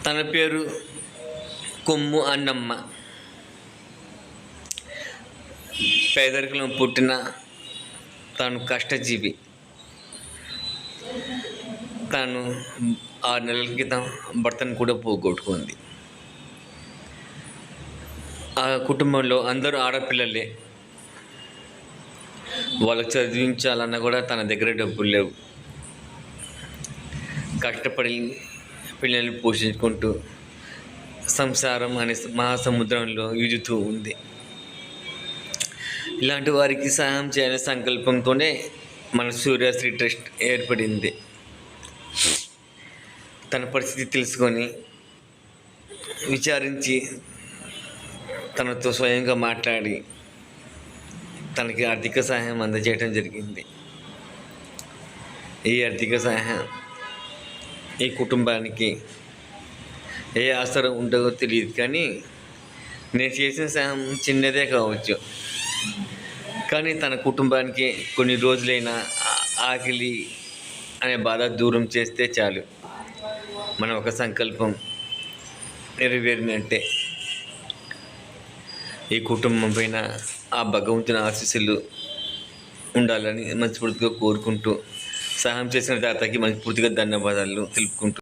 తన పేరు కొమ్ము అన్నమ్మ. పేదరికంలో పుట్టిన తాను కష్టజీవి. తాను 6 నెలల క్రితం భర్తను కూడా పోగొట్టుకుంది. ఆ కుటుంబంలో అందరూ ఆడపిల్లలే. వాళ్ళకి చదివించాలన్నా కూడా తన దగ్గర డబ్బులు లేవు. కష్టపడి పిల్లల్ని పోషించుకుంటూ సంసారం అనే మహాసముద్రంలో ఈదుతూ ఉంది. ఇలాంటి వారికి సహాయం చేయాలనే సంకల్పంతోనే మన సూర్యశ్రీ ట్రస్ట్ ఏర్పడింది. తన పరిస్థితి తెలుసుకొని విచారించి తనతో స్వయంగా మాట్లాడి తనకి ఆర్థిక సహాయం అందజేయడం జరిగింది. ఈ ఆర్థిక సహాయం ఈ కుటుంబానికి ఏ ఆసరం ఉంటుందో తెలియదు, కానీ నేను చేసిన సహాయం చిన్నదే కావచ్చు, కానీ తన కుటుంబానికి కొన్ని రోజులైనా ఆకలి అనే బాధ దూరం చేస్తే చాలు. మన ఒక సంకల్పం నెరవేరినట్టే. ఈ కుటుంబం పైన ఆ భగవంతుని ఆశీస్సులు ఉండాలని మనస్ఫూర్తిగా కోరుకుంటూ, సహాయం చేసిన దాతకి మనస్ఫూర్తిగా ధన్యవాదాలు తెలుపుకుంటూ